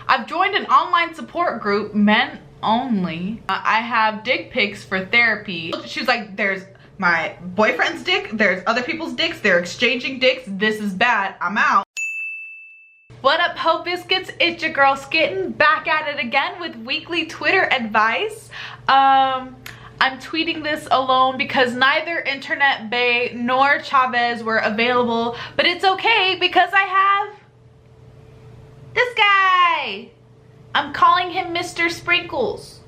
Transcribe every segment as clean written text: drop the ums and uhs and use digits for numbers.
I've joined an online support group, men only. I have dick pics for therapy. She was like, there's my boyfriend's dick, there's other people's dicks, they're exchanging dicks, this is bad, I'm out. What up, Ho Biscuits? It's your girl Skitten, back at it again with weekly Twitter advice. I'm tweeting this alone because neither Internet Bae nor Chavez were available, but it's okay because I have this guy. I'm calling him Mr. Sprinkles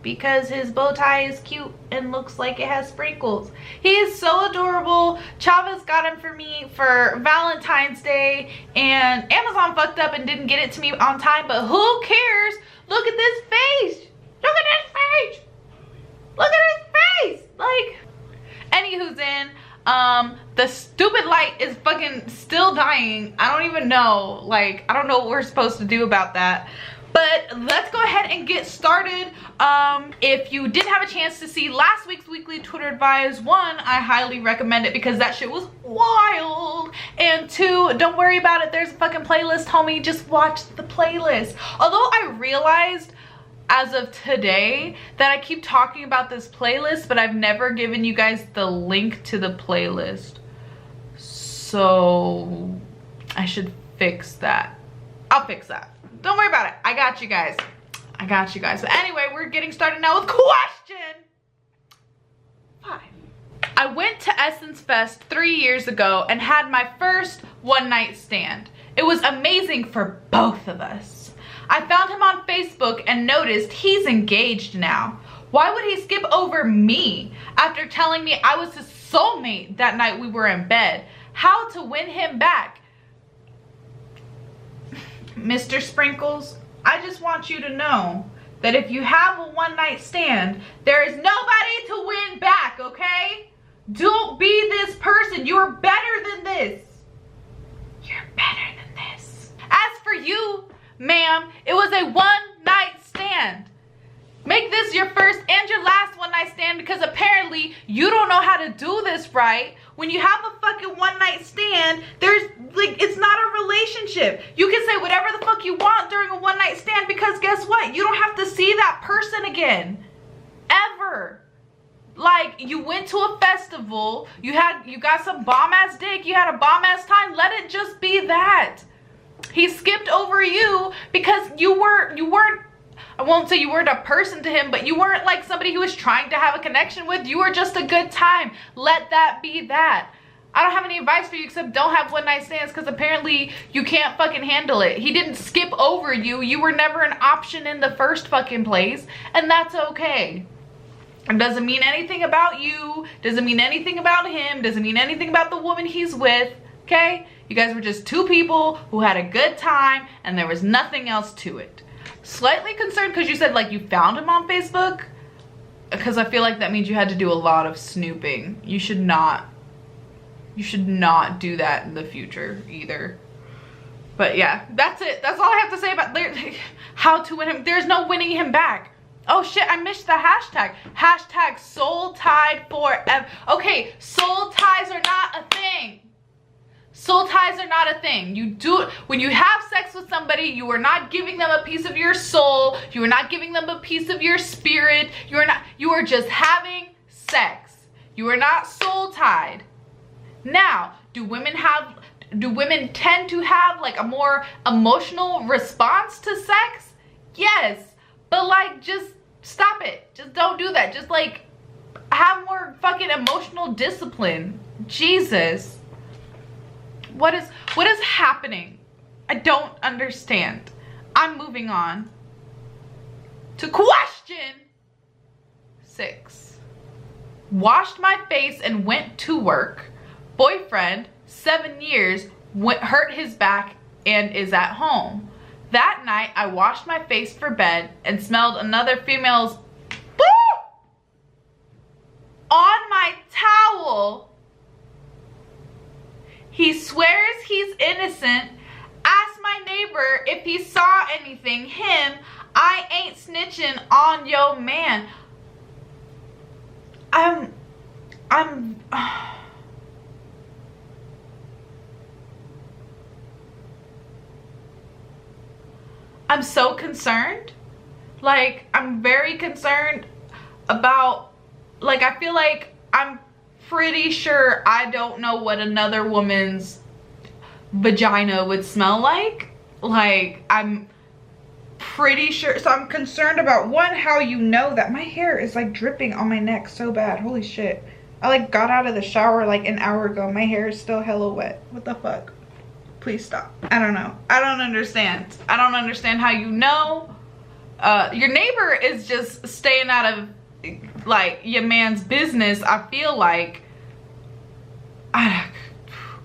because his bow tie is cute and looks like it has sprinkles. He is so adorable. Chavez got him for me for Valentine's Day, and Amazon fucked up and didn't get it to me on time, but who cares? Look at this face. Look at this face. Look at his face. Like, anywho's in. The stupid light is fucking still dying. I don't even know. Like, I don't know what we're supposed to do about that. But let's go ahead and get started. If you didn't have a chance to see last week's weekly Twitter advice, one, I highly recommend it because that shit was wild. And two, don't worry about it. There's a fucking playlist, homie. Just watch the playlist. Although I realized as of today that I keep talking about this playlist, but I've never given you guys the link to the playlist. So I should fix that. I'll fix that. Don't worry about it. I got you guys. I got you guys. But anyway, we're getting started now with question 5. I went to Essence Fest 3 years ago and had my first one-night stand. It was amazing for both of us. I found him on Facebook and noticed he's engaged now. Why would he skip over me after telling me I was his soulmate that night we were in bed? How to win him back? Mr. Sprinkles, I just want you to know that if you have a one-night stand, there is nobody to win back, okay? Don't be this person. You're better than this. You're better than this. As for you, ma'am, it was a one-night stand. Make this your first and your last one-night stand because apparently you don't know how to do this right. When you have a fucking one-night stand, there's like, it's not a relationship. You can say whatever the fuck you want during a one-night stand because guess what? You don't have to see that person again. Ever. Like, you went to a festival, you got some bomb-ass dick, you had a bomb-ass time, let it just be that. He skipped over you because you weren't, I won't say you weren't a person to him, but you weren't like somebody he was trying to have a connection with. You were just a good time. Let that be that. I don't have any advice for you except don't have one night stands because apparently you can't fucking handle it. He didn't skip over you. You were never an option in the first fucking place, and that's okay. It doesn't mean anything about you. Doesn't mean anything about him. Doesn't mean anything about the woman he's with, okay? You guys were just two people who had a good time and there was nothing else to it. Slightly concerned because you said like you found him on Facebook, because I feel like that means you had to do a lot of snooping. You should not do that in the future either. But yeah, that's it. That's all I have to say about how to win him. There's no winning him back. Oh shit, I missed the hashtag. Hashtag soul tied forever. Okay, soul ties are not a thing. Soul ties are not a thing. You do it when you have sex with somebody. You are not giving them a piece of your soul. You are not giving them a piece of your spirit. You are just having sex. You are not soul tied. Now, do women tend to have like a more emotional response to sex? Yes, but like just stop it. Just don't do that. Just like have more fucking emotional discipline. Jesus. What is happening? I don't understand. I'm moving on to question 6. Washed my face and went to work. Boyfriend, 7 years, hurt his back and is at home. That night, I washed my face for bed and smelled another female's on my towel. He swears he's innocent. Ask my neighbor if he saw anything. Him, I ain't snitching on yo man. I'm so concerned. Like, I'm very concerned about, like, I feel like I'm pretty sure I don't know what another woman's vagina would smell like. Like, I'm pretty sure. So I'm concerned about, one, how you know that. My hair is like dripping on my neck so bad. Holy shit. I like got out of the shower like an hour ago. My hair is still hella wet. What the fuck? Please stop. I don't know. I don't understand. I don't understand how you know. Your neighbor is just staying out of like your man's business. I feel like I'm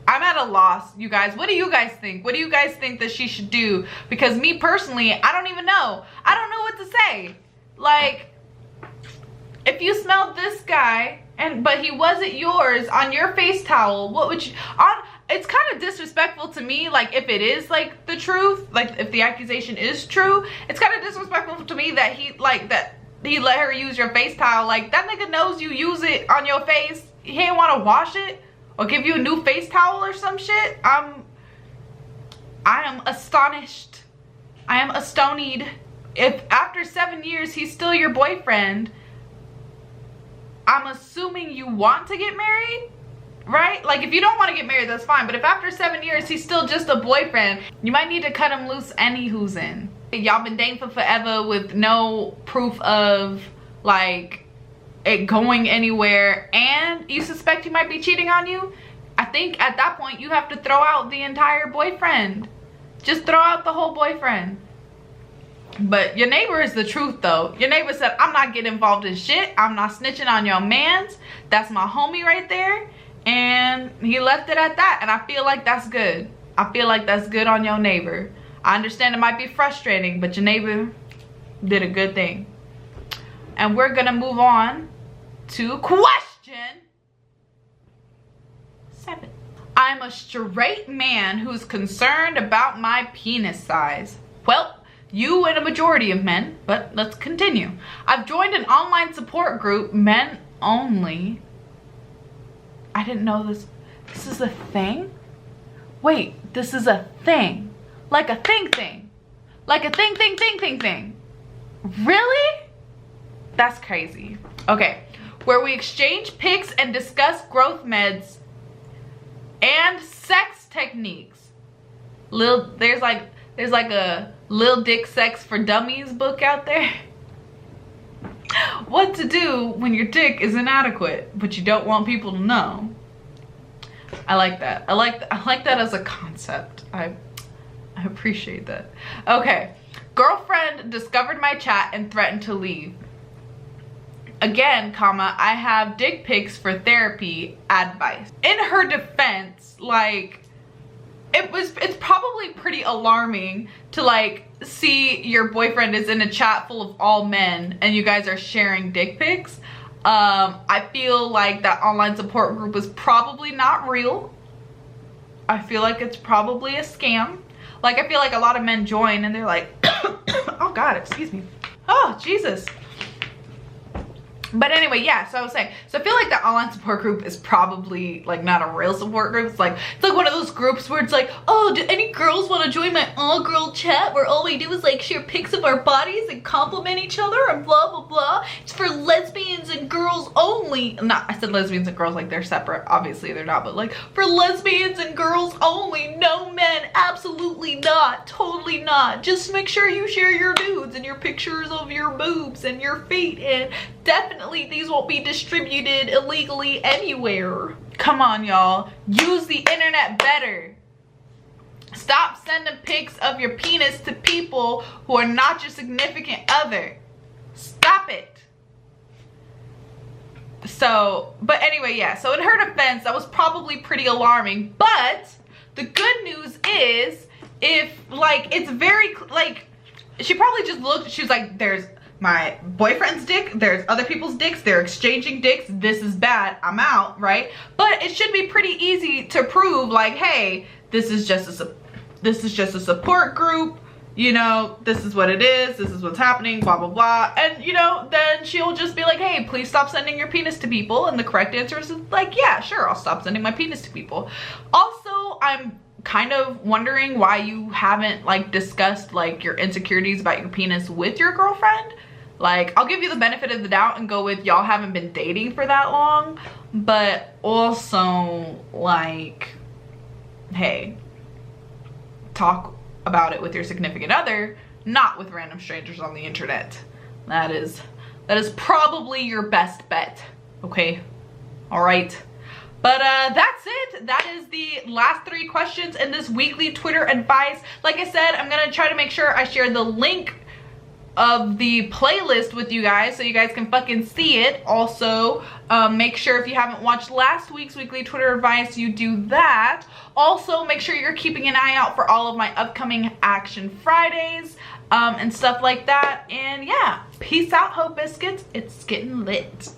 at a loss, you guys. What do you guys think? What do you guys think that she should do? Because me personally, I don't even know. I don't know what to say. Like, if you smelled this guy but he wasn't yours on your face towel, what would you it's kind of disrespectful to me. Like, if it is like the truth, like if the accusation is true, it's kind of disrespectful to me that he let her use your face towel. Like, that nigga knows you use it on your face. He ain't want to wash it or give you a new face towel or some shit. I am astonished. I am astonied. If after 7 years he's still your boyfriend, I'm assuming you want to get married, right? Like, if you don't want to get married, that's fine. But if after 7 years he's still just a boyfriend, you might need to cut him loose anywho's in. Y'all been dating for forever with no proof of like it going anywhere, and you suspect he might be cheating on you. I think at that point you have to throw out the entire boyfriend. Just throw out the whole boyfriend. But your neighbor is the truth though. Your neighbor said, I'm not getting involved in shit. I'm not snitching on your mans. That's my homie right there. And he left it at that. And I feel like that's good. I feel like that's good on your neighbor. I understand it might be frustrating, but your neighbor did a good thing. And we're gonna move on to question 7. I'm a straight man who's concerned about my penis size. Well, you and a majority of men, but let's continue. I've joined an online support group, men only. I didn't know this. This is a thing? Wait, this is a thing. Like a thing. Like a thing. Really? That's crazy. Okay, where we exchange pics and discuss growth meds and sex techniques. There's like a Lil Dick Sex for Dummies book out there. What to do when your dick is inadequate, but you don't want people to know. I like that. I like that as a concept. I appreciate that. Okay. Girlfriend discovered my chat and threatened to leave. Again, comma, I have dick pics for therapy advice. In her defense, like, it's probably pretty alarming to like see your boyfriend is in a chat full of all men and you guys are sharing dick pics. I feel like that online support group is probably not real. I feel like it's probably a scam. Like, I feel like a lot of men join and they're like, oh God, excuse me. Oh, Jesus. But anyway, yeah, so I was saying, so I feel like the online support group is probably like not a real support group. It's like one of those groups where it's like, oh, do any girls want to join my all-girl chat where all we do is like share pics of our bodies and compliment each other and blah, blah, blah. It's for lesbians and girls only. Not, I said lesbians and girls like they're separate. Obviously they're not, but like for lesbians and girls only. No men, absolutely not. Totally not. Just make sure you share your nudes and your pictures of your boobs and your feet, and definitely these won't be distributed illegally anywhere. Come on, y'all. Use the internet better. Stop sending pics of your penis to people who are not your significant other. Stop it. So, but anyway, yeah. So in her defense, that was probably pretty alarming. But the good news is, if like, it's very, like, she probably just looked, she was like, there's my boyfriend's dick, there's other people's dicks, they're exchanging dicks, this is bad, I'm out, right? But it should be pretty easy to prove, like, hey, this is just a support group, you know, this is what it is, this is what's happening, blah blah blah. And you know, then she'll just be like, hey, please stop sending your penis to people. And the correct answer is like, yeah, sure, I'll stop sending my penis to people. Also, I'm kind of wondering why you haven't like discussed like your insecurities about your penis with your girlfriend, like I'll give you the benefit of the doubt and go with y'all haven't been dating for that long, but also like, hey, talk about it with your significant other, not with random strangers on the internet. That is probably your best bet, okay? All right. But that's it. That is the last 3 questions in this weekly Twitter advice. Like I said, I'm gonna try to make sure I share the link of the playlist with you guys so you guys can fucking see it. Also, make sure if you haven't watched last week's weekly Twitter advice, you do that. Also, make sure you're keeping an eye out for all of my upcoming Action Fridays and stuff like that. And yeah, peace out, Hope Biscuits. It's getting lit.